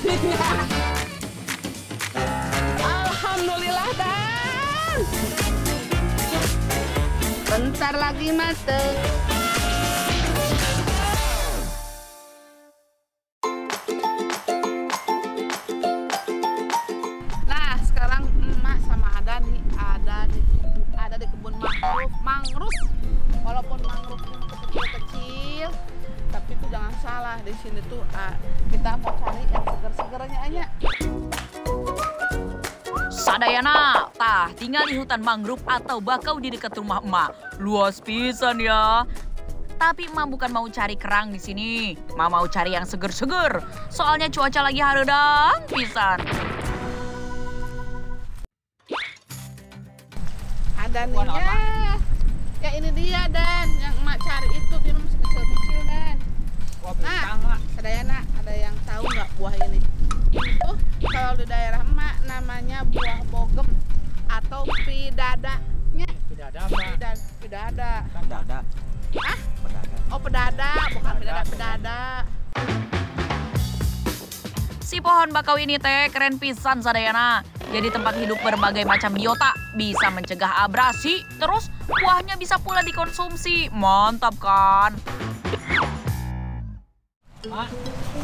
jadinya. Alhamdulillah, Dan. Bentar lagi mateng. Nah, sekarang emak sama Ada nih, ada di kebun mangrove. Walaupun mangrove kecil-kecil, tapi itu jangan salah, di sini tuh kita mau cari yang seger-segernya aja. Sadayana, tah tinggal di hutan mangrove atau bakau di dekat rumah emak. Luas pisan ya. Tapi emak bukan mau cari kerang di sini. Emak mau cari yang seger-seger. Soalnya cuaca lagi hareudang pisan. Ada nih ya. Ya ini dia, Dan. Yang emak cari itu dia masih kecil-kecil, Dan. Nah, Sadayana, ada yang tahu nggak buah ini? Itu kalau di daerah emak namanya buah bogem atau pidadanya. Pidada apa? Pidada. Pidada. Hah? Pidada. Oh, pedada, bukan pidada. Si pohon bakau ini teh keren pisan Sadayana. Jadi tempat hidup berbagai macam biota, bisa mencegah abrasi, terus buahnya bisa pula dikonsumsi. Mantap kan? Mak,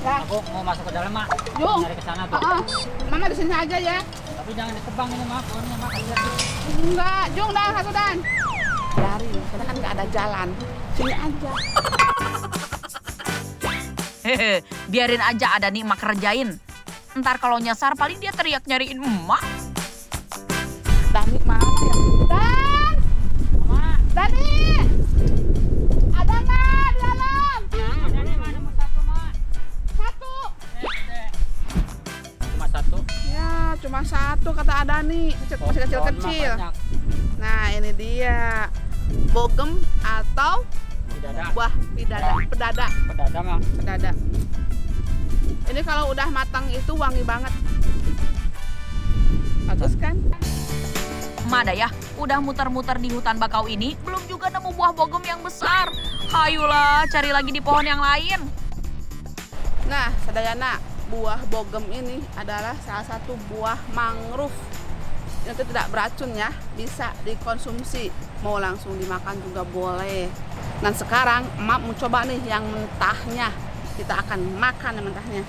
Ya. aku mau masuk ke dalam, Mak. Jung. Cari ke sana tuh. Mama di sini aja ya. Tapi jangan ditebang ini, Mak. Pohonnya, Mak. Hati-hati. Enggak, Jung dah satu, Dan. Dari, karena kan nggak ada jalan. Sini aja. Hehe, biarin aja ada nih emak kerjain. Ntar kalau nyasar paling dia teriak nyariin emak. Dani mana ya? Dan! Mak, Dani! Ada nggak di dalam? ada nih, Mak. Cuma satu, Mak. Satu. Dek. Cuma satu. Ya, cuma satu kata ada nih. Masih Pohon, kecil-kecil. Mak, banyak. Nah, ini dia. Bogem atau Pidada. buah pedada. Pidada, Mak. Pedada. Ini kalau udah matang itu wangi banget. Bagus kan? Emak dah ya, udah muter-muter di hutan bakau ini, belum juga nemu buah bogem yang besar. Hayulah, cari lagi di pohon yang lain. Nah, Sadayana, buah bogem ini adalah salah satu buah mangrove. Itu tidak beracun ya, bisa dikonsumsi. Mau langsung dimakan juga boleh. Dan sekarang emak mau coba nih yang mentahnya. Kita akan makan yang mentahnya.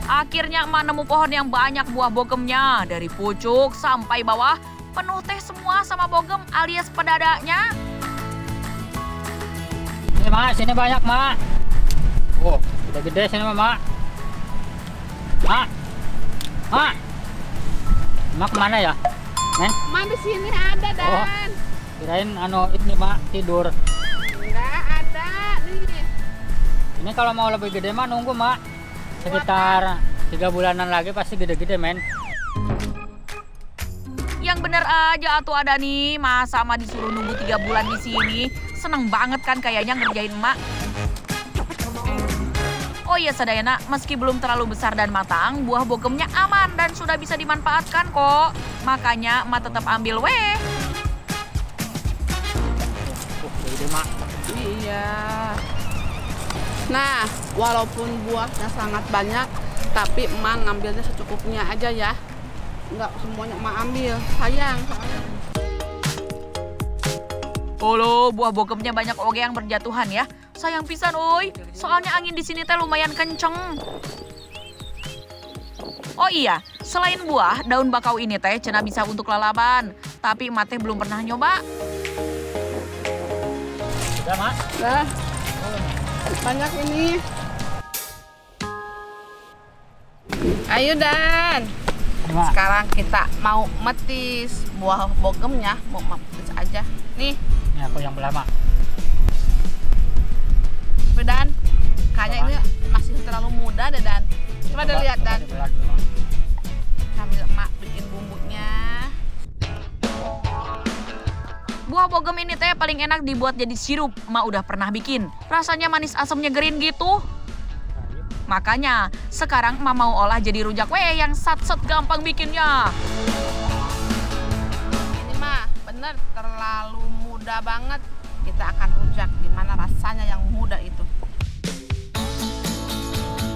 Akhirnya emak nemu pohon yang banyak buah bogemnya. Dari pucuk sampai bawah, penuh teh semua sama bogem alias pedadanya. Ini, Mak. Sini banyak, Mak. Oh, udah gede sini, Mak. Mak. Mak. Mak kemana ya? Men? Emak di sini ada, Dan. Oh. Kirain ini, Mak, tidur. Enggak ada nih. Ini kalau mau lebih gede mah nunggu, Mak. Sekitar 3 bulanan lagi pasti gede-gede, men. Yang bener aja atuh ada nih, masa emak disuruh nunggu 3 bulan di sini. Seneng banget kan kayaknya ngerjain emak. Oh iya Sadayana, meski belum terlalu besar dan matang, buah bogemnya aman dan sudah bisa dimanfaatkan kok. Makanya emak tetap ambil weh. Gede, Mak. Iya. Nah, walaupun buahnya sangat banyak, tapi emak ngambilnya secukupnya aja ya. Enggak semuanya emak ambil, sayang. Olo, buah bogemnya banyak oge yang berjatuhan ya. Sayang pisan oi, soalnya angin di sini teh lumayan kenceng. Oh iya, selain buah, daun bakau ini teh cenah bisa untuk lalaban. Tapi emak teh belum pernah nyoba. Udah, Mak. Nah, banyak ini. Ayo, Dan. Ini, Mak. Sekarang kita mau metis buah bogemnya, mau metis aja. Nih, Ini aku yang belah, Mak. Dan kayaknya ini masih terlalu muda deh, Dan. Coba dilihat, Dan. Dibelah dulu, Mak. Sambil emak bikin bumbunya. Buah bogem ini teh paling enak dibuat jadi sirup. Emak udah pernah bikin. Rasanya manis asamnya nyegerin gitu. Makanya sekarang emak mau olah jadi rujak weh yang sat-set gampang bikinnya. Ini mah bener terlalu muda banget. Kita akan rujak gimana rasanya yang muda itu.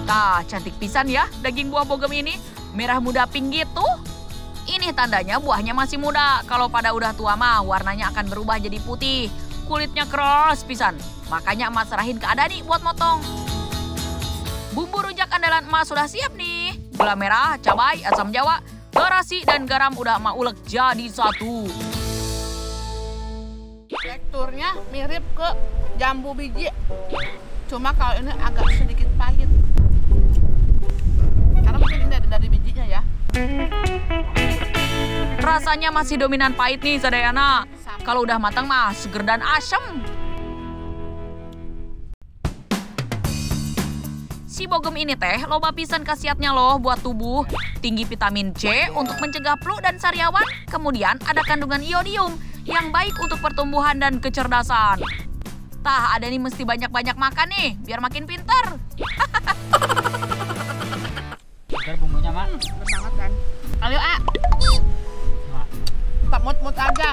Tah, cantik pisan ya daging buah bogem ini. Merah muda pink gitu. Ini tandanya buahnya masih muda. Kalau pada udah tua mah warnanya akan berubah jadi putih. Kulitnya keras pisan. Makanya emak serahin ke Adani buat motong. Bumbu rujak andalan emak sudah siap nih. Gula merah, cabai, asam jawa, terasi, dan garam udah emak ulek jadi satu. Teksturnya mirip ke jambu biji. Cuma kalau ini agak sedikit pahit. Karena mungkin ini dari bijinya ya. Rasanya masih dominan pahit nih Sadayana. Kalau udah matang mah seger dan asem. Si bogem ini teh loba pisan khasiatnya loh buat tubuh. Tinggi vitamin C untuk mencegah flu dan sariawan. Kemudian ada kandungan iodium yang baik untuk pertumbuhan dan kecerdasan. Tah, ada nih mesti banyak-banyak makan nih biar makin pintar. Segar bumbunya, Mak. Bener banget kan. Ayo, A. Mak. Tetap mut-mut aja.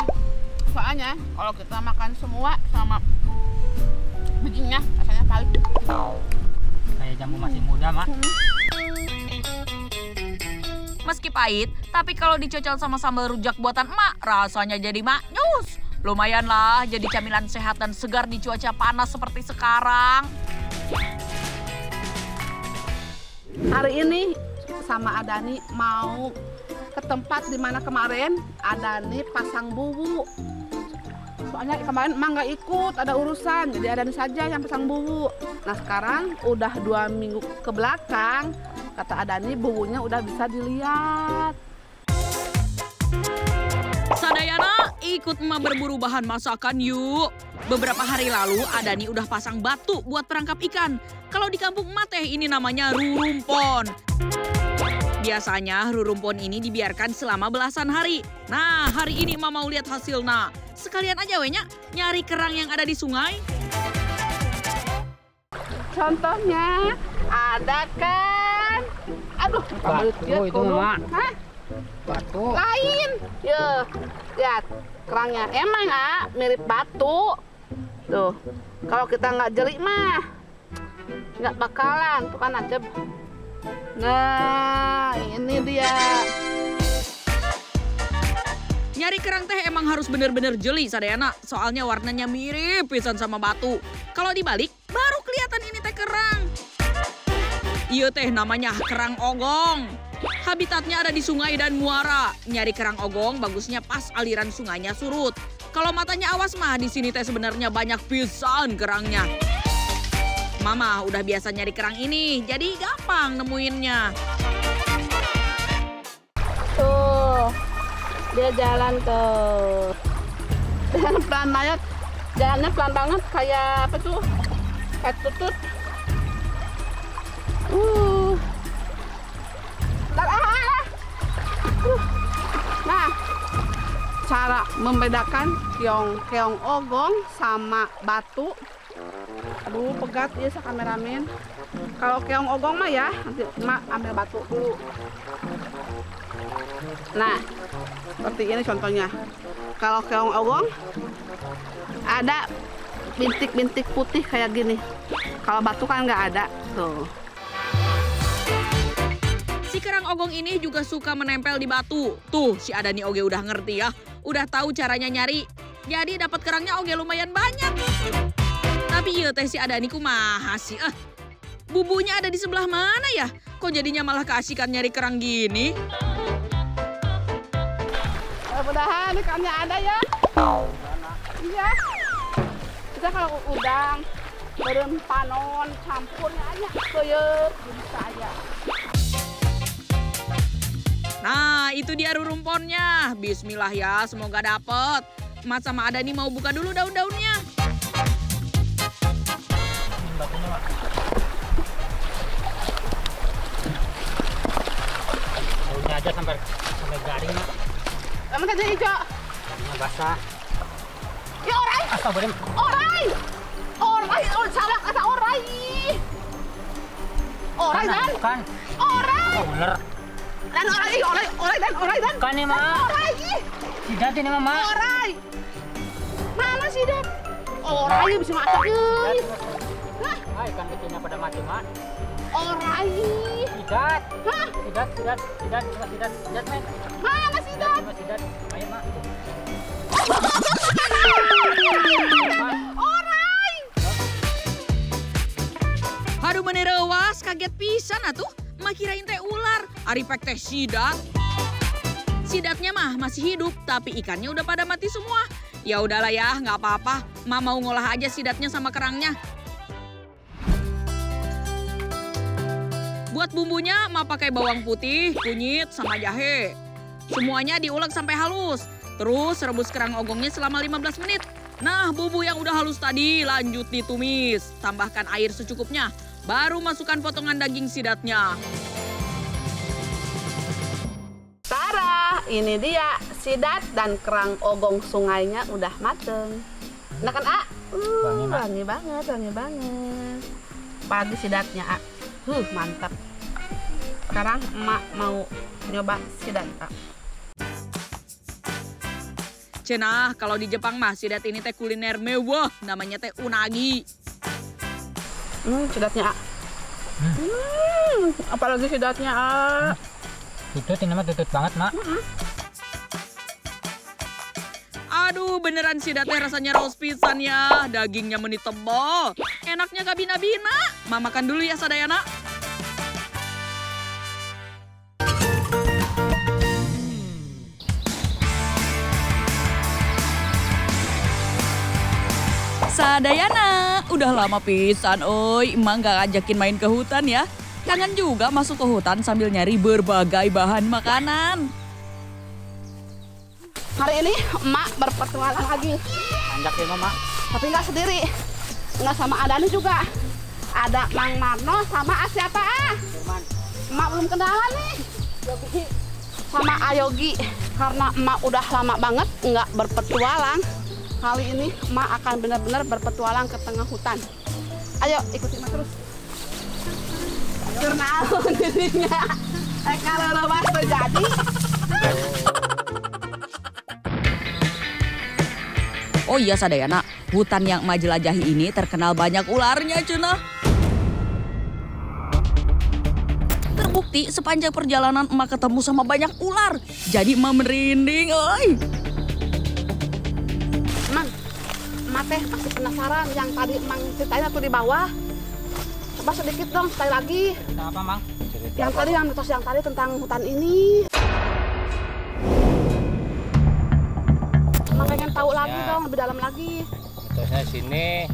Soalnya kalau kita makan semua sama bijinya rasanya pahit. Kayak jambu masih muda, Mak. Meski pahit, tapi kalau dicocol sama sambal rujak buatan emak, rasanya jadi maknyus. Lumayan lah jadi camilan sehat dan segar di cuaca panas seperti sekarang. Hari ini sama Adani mau ke tempat dimana kemarin Adani pasang bubu. Soalnya kemarin emang nggak ikut, ada urusan, jadi Adani saja yang pasang bubu. Nah sekarang udah 2 minggu ke belakang, kata Adani bubunya udah bisa dilihat. Sadayana, ikut emak berburu bahan masakan yuk. Beberapa hari lalu Adani udah pasang batu buat perangkap ikan. Kalau di kampung emak teh ini namanya rurumpon. Biasanya rurumpon ini dibiarkan selama belasan hari. Nah, hari ini emak mau lihat hasilnya. Sekalian aja wenya nyari kerang yang ada di sungai. Contohnya ada kan, aduh, Batu itu, Mak. Hah? Batu. Lain, ya, lihat kerangnya emang mirip batu. Tuh, kalau kita nggak jeli mah nggak bakalan, tuh kan aja. Nah, ini dia. Nyari kerang teh emang harus bener-bener jeli Sadayana. Soalnya warnanya mirip pisan sama batu. Kalau dibalik, baru kelihatan ini teh kerang. Iya teh namanya kerang ogong. Habitatnya ada di sungai dan muara. Nyari kerang ogong bagusnya pas aliran sungainya surut. Kalau matanya awas mah di sini teh sebenarnya banyak pisan kerangnya. Mama udah biasa nyari kerang ini, jadi gampang nemuinnya. Tuh, dia jalan tuh. Jalan pelan banget, jalannya pelan banget kayak apa tuh? Kayak tutut. Nah, cara membedakan keong ogong sama batu. Aduh, pegat ya sa kameramen. Kalau keong ogong mah ya, nanti emak ambil batu dulu. Nah, seperti ini contohnya. Kalau keong ogong ada bintik-bintik putih kayak gini. Kalau batu kan nggak ada. Tuh. Si kerang ogong ini juga suka menempel di batu. Tuh, si Adani oge udah ngerti ya. Udah tahu caranya nyari. Jadi dapat kerangnya oge lumayan banyak. Tapi iya teh si Adani kumaha sih? Bubunya ada di sebelah mana ya? Kok jadinya malah keasikan nyari kerang gini? Mudah-mudahan ikannya ada ya. Iya. Kita kalau udang, beureum panon, campurnya aja keuyeup bisa aja. Nah, itu dia rurumponnya. Bismillah ya, semoga dapet. Mas sama Adani mau buka dulu daun-daunnya. Batunya, Mak. Daunnya aja sampai garing, Mak. Kamu tadi hijau. Daunnya basah. Ya orai. Astagfirullah. Orai. Orai, salah kata orai. Orai dan. Bukan. Orai. Oh, bener. Dan orai dan. Kan nih, Mak. Orai. Sidat ini, Mak. Orai. Mana sih dan? Orai bisa masak euy. Hah? Ikan kecilnya pada mati, Mak. Orai. Sidat. Hah? Sidat, men. Mana sidat? Sidat. Ayo, Mak. Orai. Aduh menerawas, kaget pisan atuh. Mah kirain teh ular, ari pek teh sidat. Sidatnya mah masih hidup, tapi ikannya udah pada mati semua. Ya udahlah ya, nggak apa-apa. Mah mau ngolah aja sidatnya sama kerangnya. Buat bumbunya, mah pakai bawang putih, kunyit, sama jahe. Semuanya diulek sampai halus. Terus rebus kerang ogongnya selama 15 menit. Nah, bumbu yang udah halus tadi lanjut ditumis. Tambahkan air secukupnya. Baru masukkan potongan daging sidatnya. Tara, ini dia sidat dan kerang ogong sungainya udah mateng. Nah kan, A? Wangi, Mak. Wangi banget, wangi banget. Pagi sidatnya, A. Mantap. Sekarang emak mau nyoba sidat, A. Cenah, kalau di Jepang mah sidat ini teh kuliner mewah. Namanya teh unagi. Sidatnya, A. Apalagi sidatnya, A. Tutut, ini mah tutut banget, Mak. Aduh, beneran sidatnya rasanya raus pisan ya. Dagingnya meni tebal. Enaknya gak bina-bina. Ma makan dulu ya, Sadayana. Sadayana, udah lama pisan, oi. Emang gak ngajakin main ke hutan ya. Kangen juga masuk ke hutan sambil nyari berbagai bahan makanan. Hari ini emak berpetualang lagi. Anjak ya, Mak. Tapi nggak sendiri. Nggak sama Adani juga. Ada Mang Marno sama siapa, A? Emak belum kenalan nih. Yogi. Sama Ayogi. Karena emak udah lama banget nggak berpetualang. Kali ini emak akan benar-benar berpetualang ke tengah hutan. Ayo ikuti emak terus. Jurnal dirinya. Kalau lepas terjadi. Oh iya Sadayana, hutan yang emak jelajahi ini terkenal banyak ularnya cenah. Terbukti sepanjang perjalanan emak ketemu sama banyak ular. Jadi emak merinding, oi. Emak teh masih penasaran yang tadi emang ceritain tuh di bawah. Coba sedikit dong, sekali lagi. Cerita apa, Mang? Yang tadi, yang mitos yang tadi tentang hutan ini. Emang pengen tahu lagi dong, lebih dalam lagi. Mitosnya sini,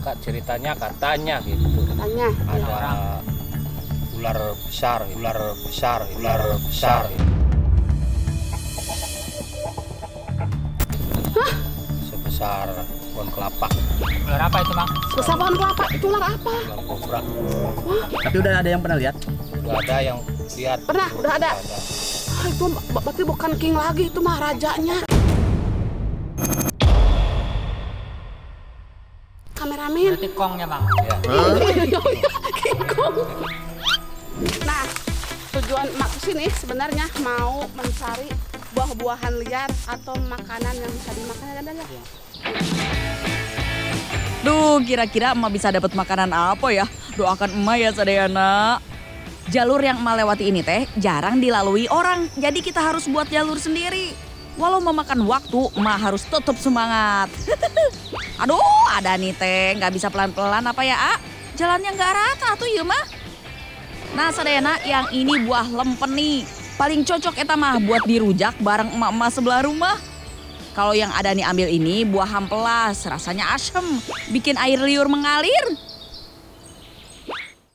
Kak, ceritanya katanya gitu. Katanya. Ada ular besar. Hah? Sebesar pohon kelapa, Ular apa itu, Mang? Besar pohon kelapa, itu ular apa? ular kobra. Tapi udah ada yang pernah lihat? Udah ada yang lihat. Pernah, udah ada. Ah, itu berarti bukan king lagi, itu mah rajanya. Kameramen. Berarti kongnya, Mang. Ya. King Kong. Nah, tujuan emak kesini sebenarnya mau mencari buah-buahan liar atau makanan yang bisa dimakan ya. Duh, kira-kira emak bisa dapat makanan apa ya? Doakan emak ya Sadayana. Jalur yang emak lewati ini teh jarang dilalui orang, jadi kita harus buat jalur sendiri. Walau memakan waktu, emak harus tetap semangat. Aduh, ada nih teh, nggak bisa pelan-pelan apa ya, A? Jalannya nggak rata tuh ya, mah. Nah, Sadayana, yang ini buah lempeni. Paling cocok eta mah buat dirujak bareng emak-emak sebelah rumah. Kalau yang ada nih ambil ini buah hampelas, rasanya asem, bikin air liur mengalir.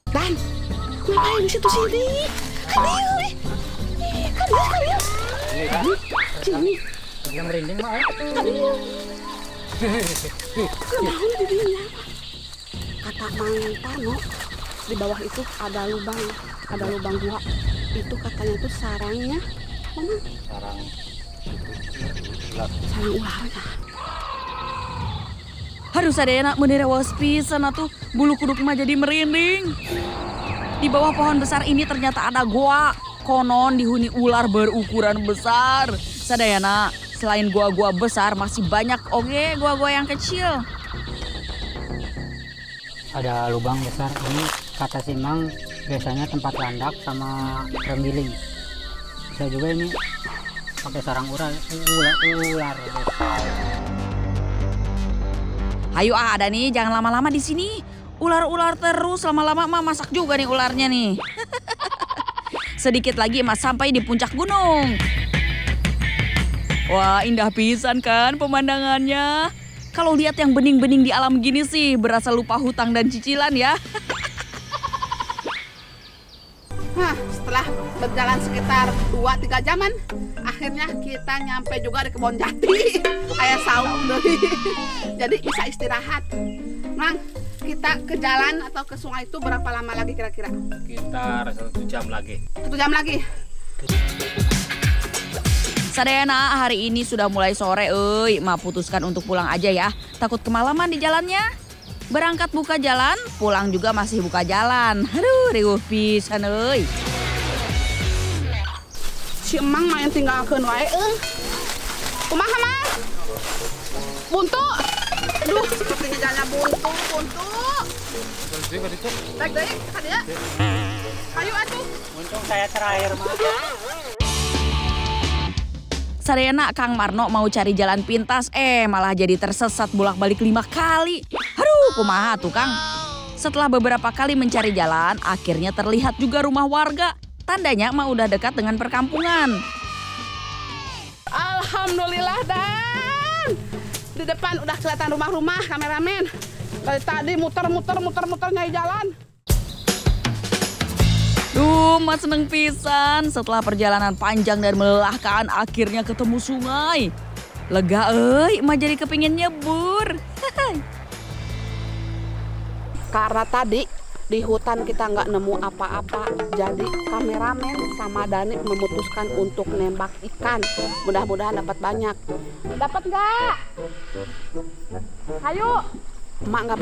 Dan, ngapain di situ sini? Kalian, sini. Yang merinding, Mak. Kemana dirinya? Kata Mang Tano, di bawah itu ada lubang gua. Itu katanya tuh sarangnya, mana? Sarang Sarang ularnya. Harus ada enak menerawas pisan atuh, bulu kuduk mah jadi merinding. Di bawah pohon besar ini ternyata ada goa. Konon dihuni ular berukuran besar. Sadayana, selain gua-gua besar masih banyak oge gua-gua yang kecil. Ada lubang besar. Ini kata si Mang Biasanya tempat landak sama rembiling. Bisa juga ini pakai sarang ular. Ayo ada nih, jangan lama-lama di sini. Ular-ular terus, lama-lama mah masak juga nih ularnya nih. Sedikit lagi Mas sampai di puncak gunung. Wah, indah pisan kan pemandangannya. Kalau lihat yang bening-bening di alam gini sih, berasa lupa hutang dan cicilan ya. Nah, setelah berjalan sekitar 2-3 jaman, akhirnya kita nyampe juga di kebun jati. Kayak saung deh. Jadi bisa istirahat. Mang, kita ke jalan atau ke sungai itu berapa lama lagi kira-kira? Sekitar 1 jam lagi. 1 jam lagi. Sadayana, hari ini sudah mulai sore, Ma putuskan untuk pulang aja ya. Takut kemalaman di jalannya. Berangkat buka jalan, pulang juga masih buka jalan. Aduh, riuh pisan euy. Si Emang main tinggalkeun wae kumaha mah? Buntu. Aduh, sepertinya jalannya buntu. Baik deui ka dieu. Ayo atuh. Untung saya terakhir mah. Sadayana Kang Marno mau cari jalan pintas, malah jadi tersesat bolak-balik 5 kali. Aduh, kumaha tuh Kang. Setelah beberapa kali mencari jalan, akhirnya terlihat juga rumah warga. Tandanya mah udah dekat dengan perkampungan. Alhamdulillah Dan. Di depan udah kelihatan rumah-rumah kameramen. Dari tadi muter nyari jalan. Duh, Mas seneng pisan. Setelah perjalanan panjang dan melelahkan, akhirnya ketemu sungai. Lega Emak jadi kepingin nyebur. Karena tadi di hutan kita nggak nemu apa-apa, jadi kameramen sama Dani memutuskan untuk nembak ikan. Mudah-mudahan dapat banyak. Dapat nggak? Ayo. Emak nggak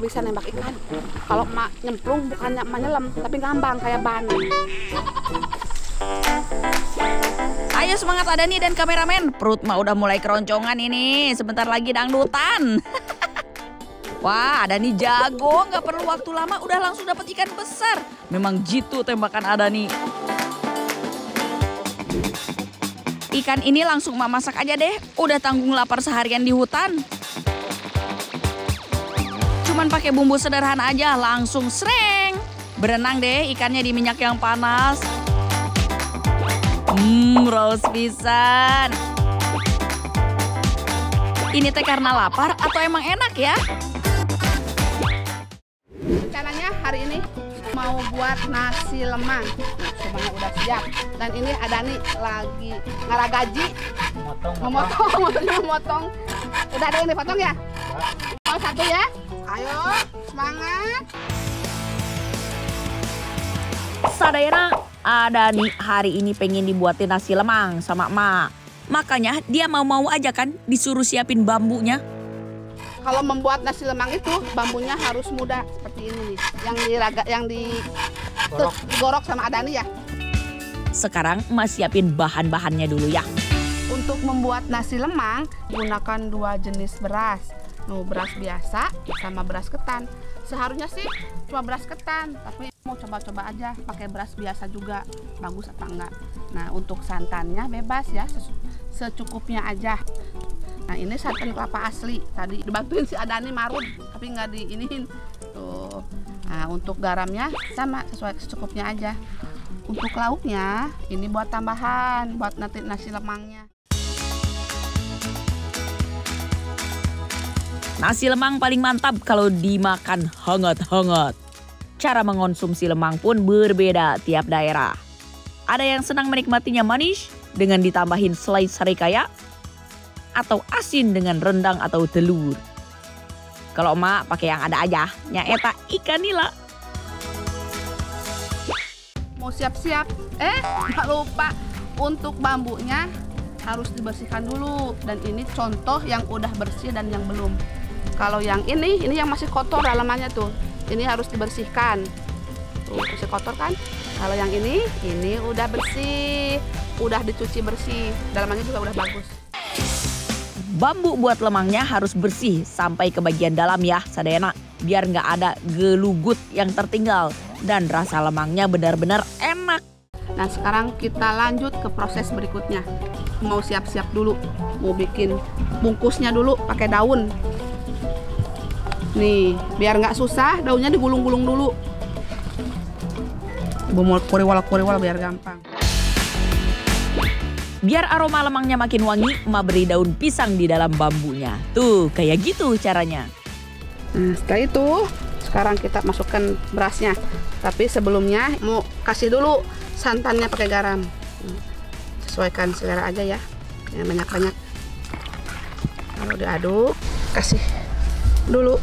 bisa nembak ikan. Kalau emak nyemplung bukannya emak nyelam, tapi ngambang kayak ban. Ayo semangat Adani dan kameramen. Perut mah udah mulai keroncongan ini. Sebentar lagi dangdutan. Wah, Adani jago, nggak perlu waktu lama udah langsung dapat ikan besar. Memang jitu tembakan Adani. Ikan ini langsung Mak masak aja deh. Udah tanggung lapar seharian di hutan. Cuman pakai bumbu sederhana aja, langsung sreng. Berenang deh ikannya di minyak yang panas. Raus pisan. Ini teh karena lapar atau emang enak ya? Rencananya hari ini mau buat nasi lemang. Semuanya udah siap. Dan ini Adani lagi ngaragaji. Memotong. Udah ada yang dipotong ya? Mau 1 ya? Ayo, semangat. Sadayana, Adani hari ini pengen dibuatin nasi lemang sama emak. Makanya dia mau aja kan disuruh siapin bambunya. Kalau membuat nasi lemang itu bambunya harus muda seperti ini nih. Yang digorok sama Adani ya. Sekarang emak siapin bahan-bahannya dulu ya. Untuk membuat nasi lemang gunakan 2 jenis beras. Beras biasa sama beras ketan. Seharusnya sih cuma beras ketan, tapi mau coba-coba aja pakai beras biasa juga, bagus apa enggak. Nah, untuk santannya bebas ya, secukupnya aja. Nah, ini santan kelapa asli. Tadi dibantuin si Adani marut, tapi nggak diiniin. Tuh. Nah, untuk garamnya sama sesuai secukupnya aja. Untuk lauknya ini buat tambahan, buat nanti nasi lemangnya. Nasi lemang paling mantap kalau dimakan hangat-hangat. Cara mengonsumsi lemang pun berbeda tiap daerah. Ada yang senang menikmatinya manis dengan ditambahin selai sarikaya atau asin dengan rendang atau telur. Kalau emak pakai yang ada aja, nyaeta ikan nila. Mau siap-siap, nggak lupa untuk bambunya harus dibersihkan dulu. Dan ini contoh yang udah bersih dan yang belum. Kalau yang ini yang masih kotor dalamannya tuh. Ini harus dibersihkan. Tuh, masih kotor kan? Kalau yang ini udah bersih, udah dicuci bersih. Dalamannya juga udah bagus. Bambu buat lemangnya harus bersih sampai ke bagian dalam ya, Sadayana. Biar nggak ada gelugut yang tertinggal. dan rasa lemangnya benar-benar enak. Nah sekarang kita lanjut ke proses berikutnya. Mau siap-siap dulu, mau bikin bungkusnya dulu pakai daun. Nih, biar nggak susah, daunnya digulung-gulung dulu. Bumul kuriwala biar gampang. Biar aroma lemangnya makin wangi, emak beri daun pisang di dalam bambunya. Tuh, kayak gitu caranya. Nah, setelah itu, sekarang kita masukkan berasnya. Tapi sebelumnya mau kasih dulu santannya pakai garam. Sesuaikan selera aja ya, yang banyak-banyak. Kalau diaduk, kasih dulu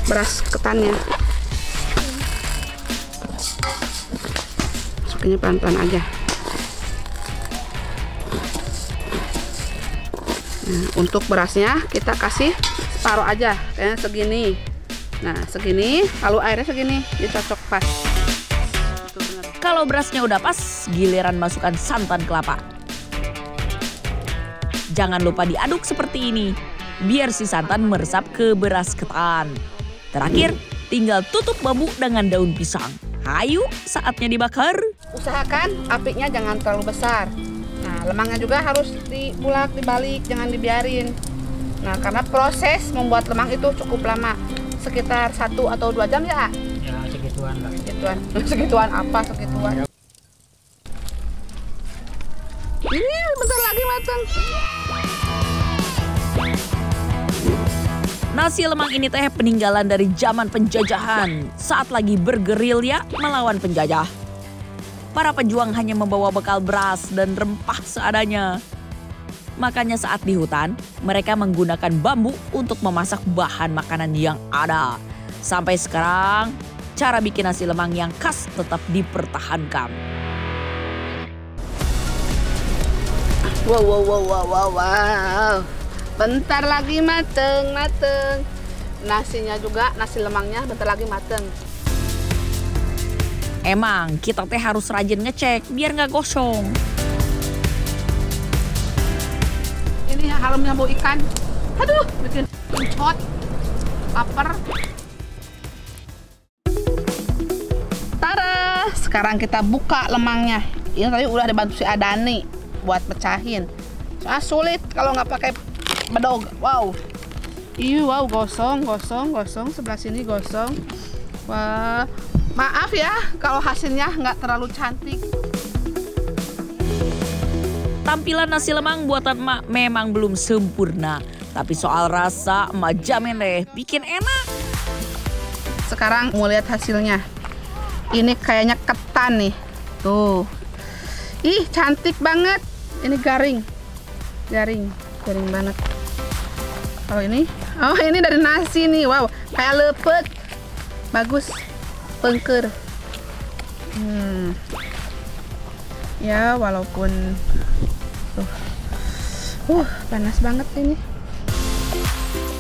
beras ketannya. Masukinnya pelan-pelan aja. Nah, untuk berasnya kita kasih separuh aja, kayaknya segini. Nah, segini, lalu airnya segini, dicocok pas. Itu bener. Kalau berasnya udah pas, giliran masukkan santan kelapa. Jangan lupa diaduk seperti ini, biar si santan meresap ke beras ketan. Terakhir, tinggal tutup bambu dengan daun pisang. Hayu, saatnya dibakar. Usahakan apinya jangan terlalu besar. Nah, lemangnya juga harus dibulak, dibalik, jangan dibiarin. Nah, karena proses membuat lemang itu cukup lama, sekitar 1 atau 2 jam ya. Ya segituan lah. Segituan apa segituan? Ini bentar lagi matang. Nasi lemang ini teh peninggalan dari zaman penjajahan saat lagi bergerilya melawan penjajah. Para pejuang hanya membawa bekal beras dan rempah seadanya. Makanya saat di hutan, mereka menggunakan bambu untuk memasak bahan makanan yang ada. Sampai sekarang, cara bikin nasi lemang yang khas tetap dipertahankan. Wow. Bentar lagi mateng. Nasinya juga, nasi lemangnya bentar lagi mateng. Emang kita teh harus rajin ngecek biar nggak gosong. Ini halamnya bau ikan. Aduh, bikin kencot. Lapar. Tada! Sekarang kita buka lemangnya. Ini tadi udah dibantu si Adani buat pecahin. Soalnya sulit kalau nggak pakai bedog. Wow. Wow, gosong. Sebelah sini gosong. Wah, maaf ya kalau hasilnya nggak terlalu cantik. Tampilan nasi lemang buatan emak memang belum sempurna. Tapi soal rasa, emak jamin deh bikin enak. Sekarang mau lihat hasilnya. Ini kayaknya ketan nih. Tuh. Ih, cantik banget. Ini garing banget. Kalau ini, ini dari nasi nih. Wow, kayak lepet. Bagus, pengker. Ya, walaupun panas banget ini.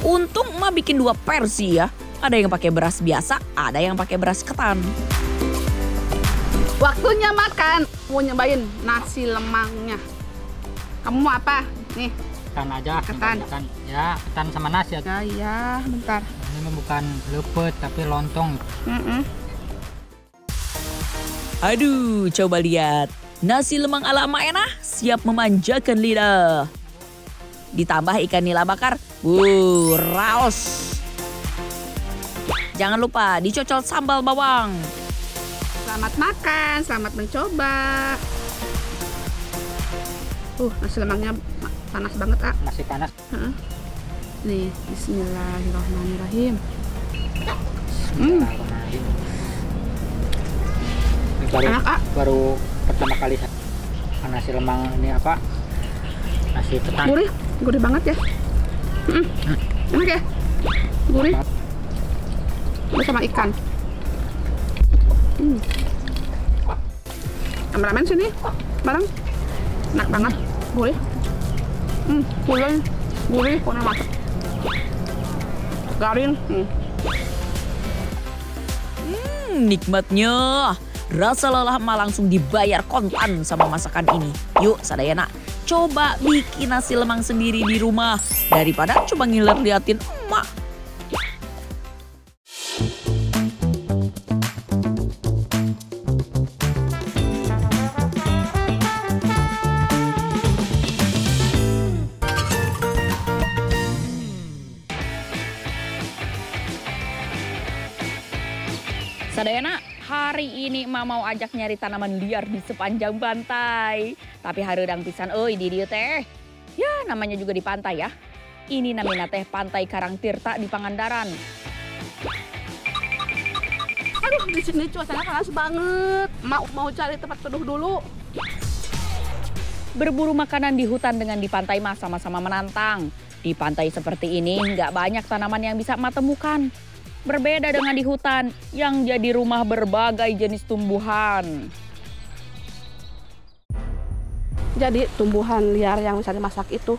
Untung emak bikin 2 versi ya. Ada yang pakai beras biasa, ada yang pakai beras ketan. Waktunya makan. Mau nyobain nasi lemangnya. Kamu mau apa? Nih. Ketan aja. Ketan. Ya, ketan sama nasi aja. Ya, bentar. Ini bukan lepet tapi lontong. Aduh, coba lihat. Nasi lemang ala emak Enah siap memanjakan lidah. Ditambah ikan nila bakar. Raos. Jangan lupa dicocol sambal bawang. Selamat makan, selamat mencoba. Nasi lemangnya panas banget, ah. Masih panas. Nih, bismillahirrahmanirrahim. Ini Enak, ah. baru pertama kali nasi lemang ini apa? Nasi ketan. Gurih banget ya. Enak ya, gurih. Sama ikan. Kameramen sini, bareng. Enak banget, gurih. Gurih, pokoknya masak. Garing. Nikmatnya. Rasa lelah emak langsung dibayar kontan sama masakan ini. Yuk sadayana, coba bikin nasi lemang sendiri di rumah. Daripada coba ngiler liatin emak. Sadayana, hari ini emak mau ajak nyari tanaman liar di sepanjang pantai. Tapi hareudang pisan euy di dieu teh. Ya namanya juga di pantai ya. Ini namanya teh Pantai Karangtirta di Pangandaran. Aduh, di sini cuacanya panas banget. Mau cari tempat teduh dulu. Berburu makanan di hutan dengan di pantai mah sama-sama menantang. Di pantai seperti ini nggak banyak tanaman yang bisa emak temukan. Berbeda dengan di hutan yang jadi rumah berbagai jenis tumbuhan. Jadi tumbuhan liar yang bisa dimasak itu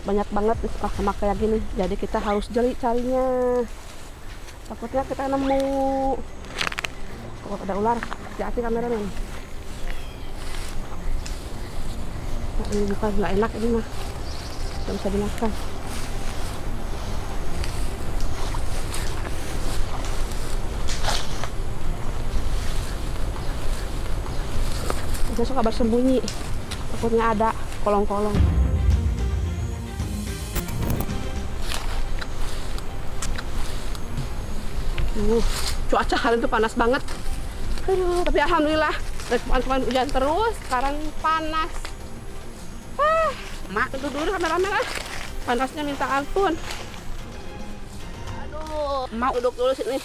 banyak banget sama kayak gini. Jadi kita harus jeli carinya. Takutnya kita nemu. Kalau ada ular, hati-hati kameramen. Nah, ini bukan nggak enak ini mah, nggak bisa dimakan. Dia suka bersembunyi, takutnya ada kolong-kolong. Cuaca hari itu panas banget. Aduh, tapi alhamdulillah dari kemarin hujan terus, sekarang panas. Mak duduk dulu kameramen ah. Panasnya minta ampun. Aduh, mak duduk dulu sini.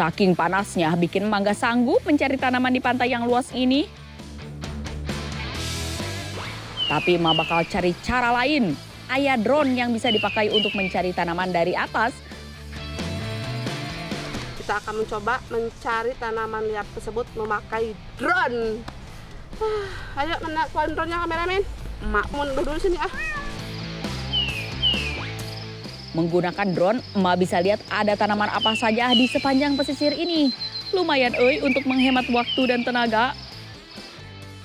Saking panasnya bikin emak nggak sanggup mencari tanaman di pantai yang luas ini. Tapi emak bakal cari cara lain. Aya drone yang bisa dipakai untuk mencari tanaman dari atas. Kita akan mencoba mencari tanaman liar tersebut memakai drone. Ayo, mana keluarin drone-nya kameramen. Emak mau duduk dulu sini ah. Menggunakan drone, emak bisa lihat ada tanaman apa saja di sepanjang pesisir ini. Lumayan euy untuk menghemat waktu dan tenaga.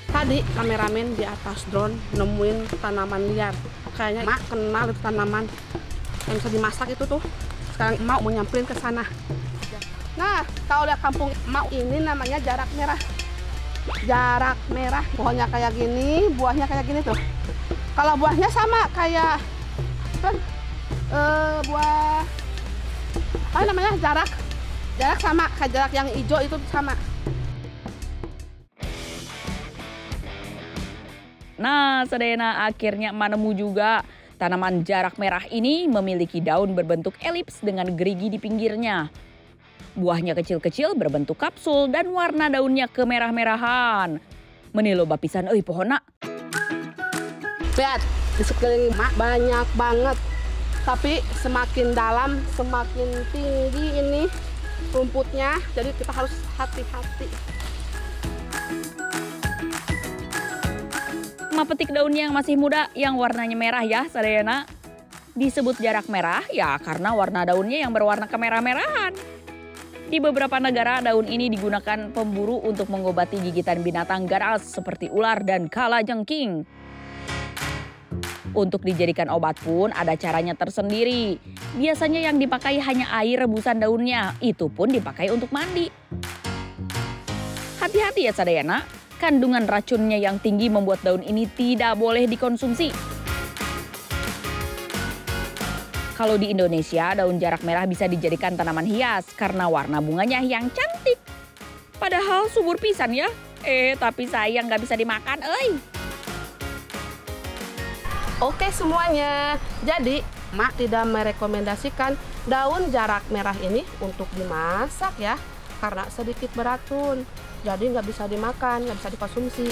Tadi kameramen di atas drone nemuin tanaman liar. Kayaknya emak kenal itu tanaman yang bisa dimasak itu tuh. Sekarang emak mau nyamperin ke sana. Nah, tahu lihat kampung emak ini namanya jarak merah. Jarak merah, pohonnya kayak gini, buahnya kayak gini tuh. Kalau buahnya sama kayak kan buah apa namanya, jarak sama kayak jarak yang hijau itu sama. Nah, Sadayana akhirnya emak nemu juga. Tanaman jarak merah ini memiliki daun berbentuk elips dengan gerigi di pinggirnya. Buahnya kecil-kecil berbentuk kapsul dan warna daunnya kemerah-merahan. Menilo bapisan euy pohonna. Lihat, di sekeliling emak banyak banget. Tapi semakin dalam, semakin tinggi ini rumputnya. Jadi kita harus hati-hati. Emak petik daunnya yang masih muda, yang warnanya merah ya, Sadayana. Disebut jarak merah ya karena warna daunnya yang berwarna kemerah-merahan. Di beberapa negara, daun ini digunakan pemburu untuk mengobati gigitan binatang ganas seperti ular dan kalajengking. Untuk dijadikan obat pun ada caranya tersendiri. Biasanya yang dipakai hanya air rebusan daunnya, itu pun dipakai untuk mandi. Hati-hati ya Sadayana, kandungan racunnya yang tinggi membuat daun ini tidak boleh dikonsumsi. Kalau di Indonesia, daun jarak merah bisa dijadikan tanaman hias karena warna bunganya yang cantik. Padahal subur pisan ya. Tapi sayang nggak bisa dimakan, euy. Oke semuanya, jadi emak tidak merekomendasikan daun jarak merah ini untuk dimasak ya. Karena sedikit beracun, jadi nggak bisa dimakan, nggak bisa dikonsumsi.